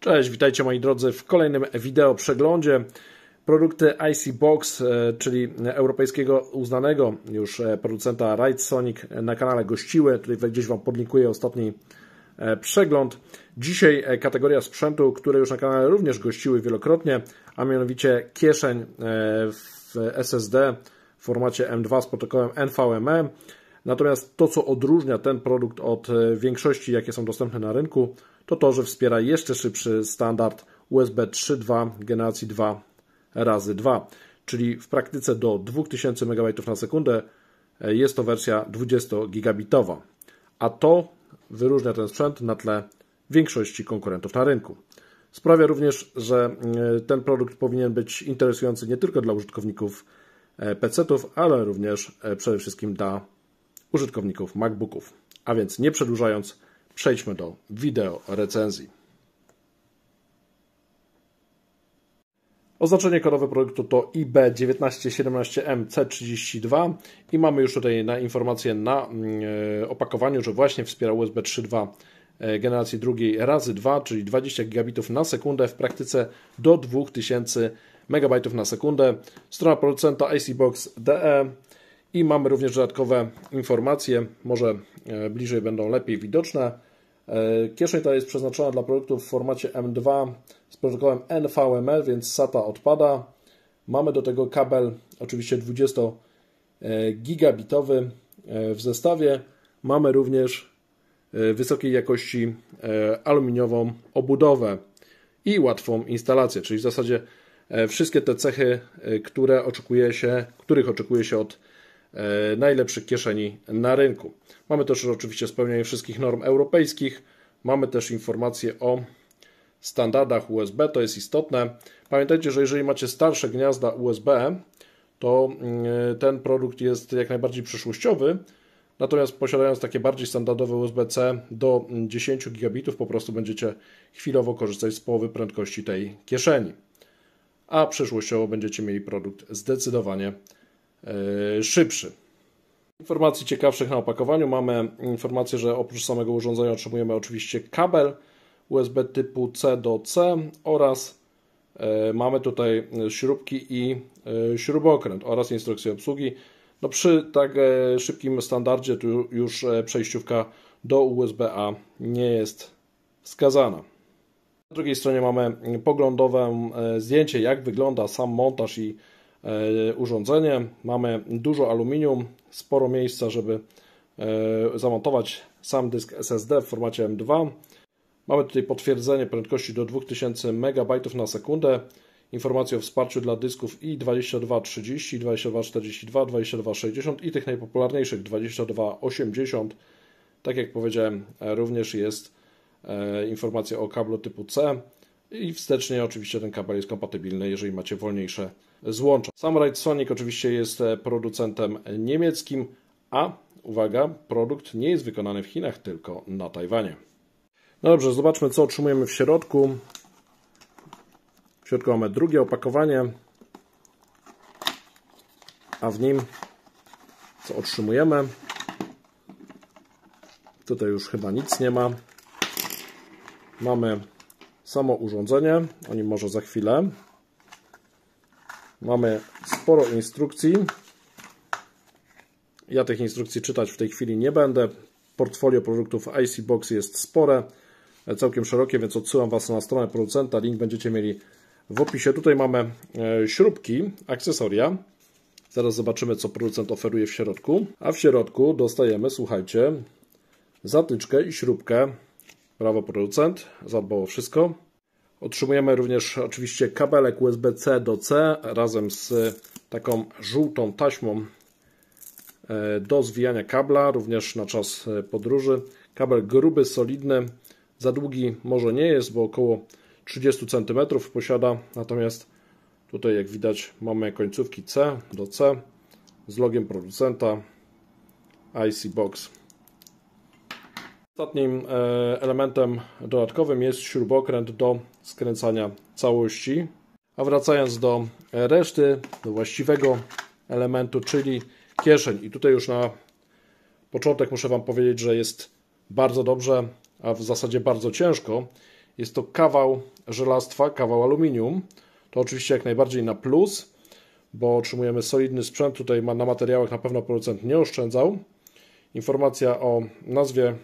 Cześć, witajcie moi drodzy w kolejnym wideo przeglądzie. Produkty IC Box, czyli europejskiego uznanego już producenta Wrightsonic, na kanale gościły. Tutaj gdzieś Wam podlinkuję ostatni przegląd. Dzisiaj kategoria sprzętu, które już na kanale również gościły wielokrotnie, a mianowicie kieszeń w SSD w formacie M2 z protokołem NVMe. Natomiast to, co odróżnia ten produkt od większości, jakie są dostępne na rynku, to to, że wspiera jeszcze szybszy standard USB 3.2 generacji 2x2, czyli w praktyce do 2000 MB na sekundę. Jest to wersja 20-gigabitowa, a to wyróżnia ten sprzęt na tle większości konkurentów na rynku. Sprawia również, że ten produkt powinien być interesujący nie tylko dla użytkowników PC-ów, ale również przede wszystkim dla użytkowników MacBooków. A więc nie przedłużając, przejdźmy do wideo recenzji. Oznaczenie kodowe produktu to IB1917MC32 i mamy już tutaj informację na opakowaniu, że właśnie wspiera USB 3.2 generacji drugiej razy 2, czyli 20 gigabitów na sekundę, w praktyce do 2000 MB na sekundę. Strona producenta icbox.de. I mamy również dodatkowe informacje, może bliżej będą lepiej widoczne. Kieszeń ta jest przeznaczona dla produktów w formacie M2 z protokołem NVMe, więc SATA odpada. Mamy do tego kabel oczywiście 20-gigabitowy w zestawie. Mamy również wysokiej jakości aluminiową obudowę i łatwą instalację, czyli w zasadzie wszystkie te cechy, których oczekuje się od najlepszych kieszeni na rynku. Mamy też oczywiście spełnianie wszystkich norm europejskich. Mamy też informacje o standardach USB, to jest istotne. Pamiętajcie, że jeżeli macie starsze gniazda USB, to ten produkt jest jak najbardziej przyszłościowy. Natomiast posiadając takie bardziej standardowe USB-C do 10 gigabitów, po prostu będziecie chwilowo korzystać z połowy prędkości tej kieszeni. A przyszłościowo będziecie mieli produkt zdecydowanie szybszy. Informacji ciekawszych na opakowaniu mamy informację, że oprócz samego urządzenia otrzymujemy oczywiście kabel USB typu C do C oraz mamy tutaj śrubki i śrubokręt oraz instrukcję obsługi. No przy tak szybkim standardzie tu już przejściówka do USB-A nie jest wskazana. Na drugiej stronie mamy poglądowe zdjęcie, jak wygląda sam montaż i urządzenie. Mamy dużo aluminium, sporo miejsca, żeby zamontować sam dysk SSD w formacie M2. Mamy tutaj potwierdzenie prędkości do 2000 MB na sekundę, informacje o wsparciu dla dysków i 2230, 2242, 2260 i tych najpopularniejszych 2280. Tak jak powiedziałem, również jest informacja o kablu typu C i wstecznie oczywiście ten kabel jest kompatybilny, jeżeli macie wolniejsze złącza. Sam Wrightsonic oczywiście jest producentem niemieckim, a uwaga, produkt nie jest wykonany w Chinach, tylko na Tajwanie. No dobrze, zobaczmy, co otrzymujemy w środku. W środku mamy drugie opakowanie, a w nim co otrzymujemy? Tutaj już chyba nic nie ma. Mamy samo urządzenie, o nim może za chwilę. Mamy sporo instrukcji. Ja tych instrukcji czytać w tej chwili nie będę. Portfolio produktów IC Box jest spore, całkiem szerokie, więc odsyłam Was na stronę producenta. Link będziecie mieli w opisie. Tutaj mamy śrubki, akcesoria. Zaraz zobaczymy, co producent oferuje w środku. A w środku dostajemy, słuchajcie, zatyczkę i śrubkę. Brawo, producent, zadbał o wszystko. Otrzymujemy również oczywiście kabelek USB-C do C razem z taką żółtą taśmą do zwijania kabla, również na czas podróży. Kabel gruby, solidny, za długi może nie jest, bo około 30 cm posiada, natomiast tutaj jak widać mamy końcówki C do C z logiem producenta IC Box. Ostatnim elementem dodatkowym jest śrubokręt do skręcania całości. A wracając do reszty, do właściwego elementu, czyli kieszeń. I tutaj już na początek muszę Wam powiedzieć, że jest bardzo dobrze, a w zasadzie bardzo ciężko, Jest to kawał żelastwa, kawał aluminium. To oczywiście jak najbardziej na plus, bo otrzymujemy solidny sprzęt. Tutaj na materiałach na pewno producent nie oszczędzał. Informacja o nazwie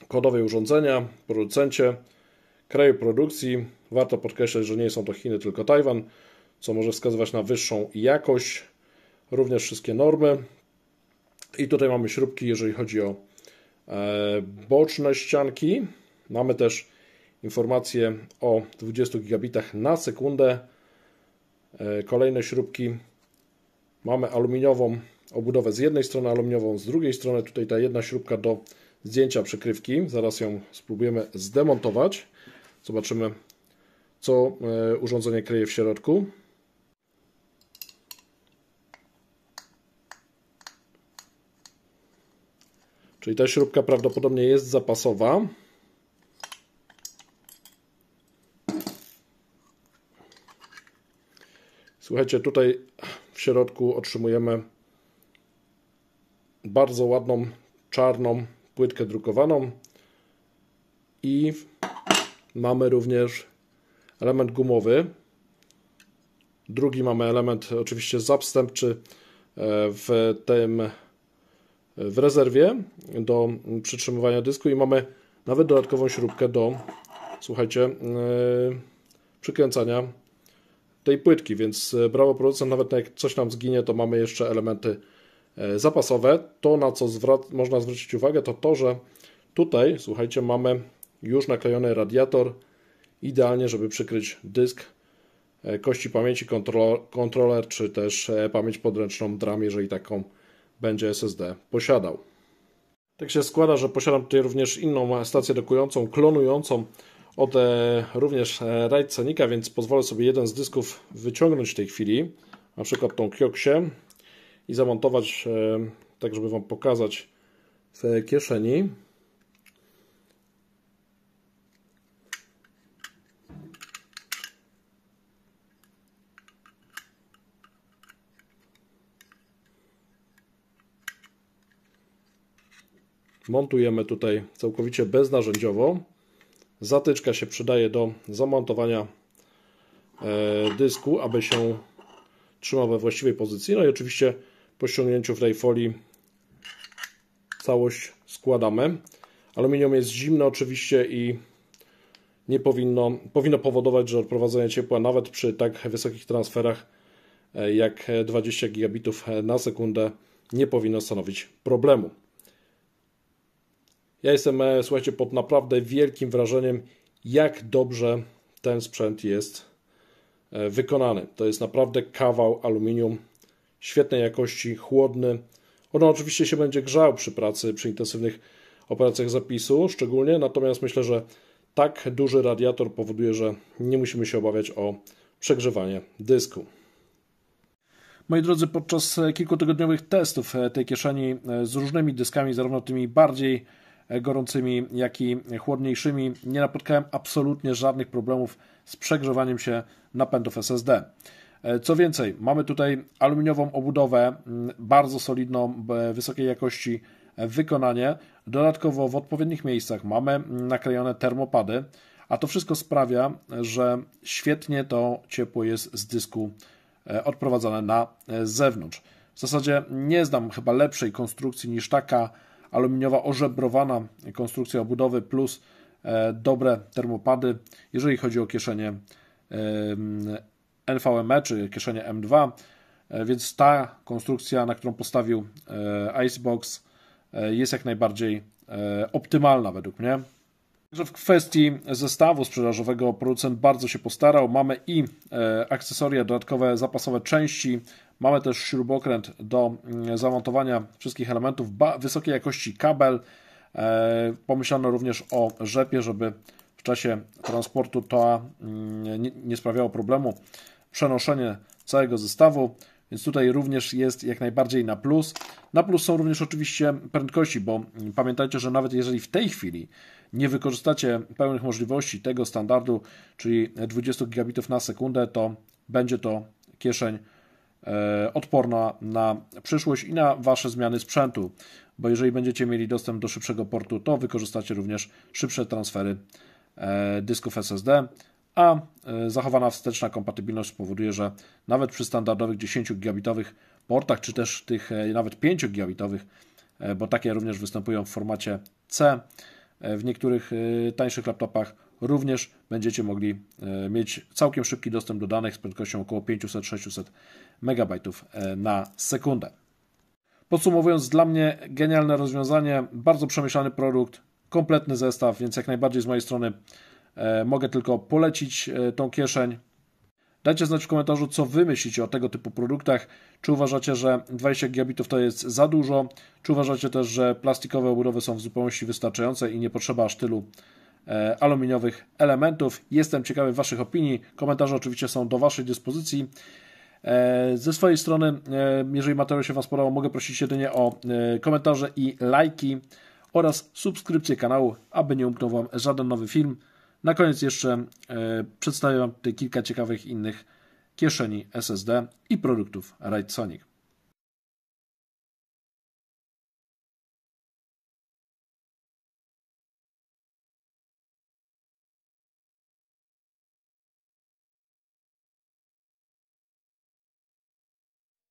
kodowej urządzenia, producencie, kraju produkcji. Warto podkreślać, że nie są to Chiny, tylko Tajwan, co może wskazywać na wyższą jakość. Również wszystkie normy. I tutaj mamy śrubki, jeżeli chodzi o boczne ścianki. Mamy też informacje o 20 gigabitach na sekundę. Kolejne śrubki. Mamy aluminiową obudowę z jednej strony, aluminiową z drugiej strony. Tutaj ta jedna śrubka do zdjęcia przykrywki. Zaraz ją spróbujemy zdemontować. Zobaczymy, co urządzenie kryje w środku. Czyli ta śrubka prawdopodobnie jest zapasowa. Słuchajcie, tutaj w środku otrzymujemy bardzo ładną, czarną płytkę drukowaną i mamy również element gumowy. Drugi mamy element oczywiście zastępczy w rezerwie do przytrzymywania dysku i mamy nawet dodatkową śrubkę do, słuchajcie, przykręcania tej płytki, więc brawo producent, nawet jak coś nam zginie, to mamy jeszcze elementy zapasowe. To, na co można zwrócić uwagę, to to, że tutaj, słuchajcie, mamy już naklejony radiator, idealnie, żeby przykryć dysk, kości pamięci, kontroler, czy też pamięć podręczną DRAM, jeżeli taką będzie SSD posiadał. Tak się składa, że posiadam tutaj również inną stację dokującą, klonującą od również RAID Senika, więc pozwolę sobie jeden z dysków wyciągnąć w tej chwili, na przykład tą Kioxię, i zamontować, tak żeby Wam pokazać, w kieszeni. Montujemy tutaj całkowicie beznarzędziowo. Zatyczka się przydaje do zamontowania dysku, aby się trzymał we właściwej pozycji. No i oczywiście po ściągnięciu w tej folii całość składamy. Aluminium jest zimne oczywiście i nie powinno powodować, że odprowadzenie ciepła nawet przy tak wysokich transferach jak 20 gigabitów na sekundę nie powinno stanowić problemu. Ja jestem, słuchajcie, pod naprawdę wielkim wrażeniem, jak dobrze ten sprzęt jest wykonany. To jest naprawdę kawał aluminium świetnej jakości, chłodny. On oczywiście się będzie grzał przy pracy, przy intensywnych operacjach zapisu szczególnie, natomiast myślę, że tak duży radiator powoduje, że nie musimy się obawiać o przegrzewanie dysku. Moi drodzy, podczas kilkutygodniowych testów tej kieszeni z różnymi dyskami, zarówno tymi bardziej gorącymi, jak i chłodniejszymi, nie napotkałem absolutnie żadnych problemów z przegrzewaniem się napędów SSD. Co więcej, mamy tutaj aluminiową obudowę, bardzo solidną, wysokiej jakości wykonanie. Dodatkowo w odpowiednich miejscach mamy naklejone termopady, a to wszystko sprawia, że świetnie to ciepło jest z dysku odprowadzane na zewnątrz. W zasadzie nie znam chyba lepszej konstrukcji niż taka aluminiowa, ożebrowana konstrukcja obudowy plus dobre termopady, jeżeli chodzi o kieszenie NVMe czy kieszenie M2, więc ta konstrukcja, na którą postawił Icebox, jest jak najbardziej optymalna według mnie. Także w kwestii zestawu sprzedażowego producent bardzo się postarał. Mamy i akcesoria, dodatkowe zapasowe części, mamy też śrubokręt do zamontowania wszystkich elementów, wysokiej jakości kabel. Pomyślano również o rzepie, żeby w czasie transportu to nie sprawiało problemu przenoszenie całego zestawu, więc tutaj również jest jak najbardziej na plus. Na plus są również oczywiście prędkości, bo pamiętajcie, że nawet jeżeli w tej chwili nie wykorzystacie pełnych możliwości tego standardu, czyli 20 gigabitów na sekundę, to będzie to kieszeń odporna na przyszłość i na Wasze zmiany sprzętu, bo jeżeli będziecie mieli dostęp do szybszego portu, to wykorzystacie również szybsze transfery dysków SSD, a zachowana wsteczna kompatybilność spowoduje, że nawet przy standardowych 10 gigabitowych portach, czy też tych nawet 5 gigabitowych, bo takie również występują w formacie C, w niektórych tańszych laptopach również będziecie mogli mieć całkiem szybki dostęp do danych z prędkością około 500-600 MB na sekundę. Podsumowując, dla mnie genialne rozwiązanie, bardzo przemyślany produkt, kompletny zestaw, więc jak najbardziej z mojej strony mogę tylko polecić tą kieszeń. Dajcie znać w komentarzu, co Wy myślicie o tego typu produktach. Czy uważacie, że 20 gigabitów to jest za dużo? Czy uważacie też, że plastikowe obudowy są w zupełności wystarczające i nie potrzeba aż tylu aluminiowych elementów? Jestem ciekawy Waszych opinii. Komentarze oczywiście są do Waszej dyspozycji. Ze swojej strony, jeżeli materiał się Wam spodobał, mogę prosić jedynie o komentarze i lajki oraz subskrypcję kanału, aby nie umknął Wam żaden nowy film. Na koniec jeszcze przedstawię Wam tutaj kilka ciekawych innych kieszeni SSD i produktów Wrightsonic.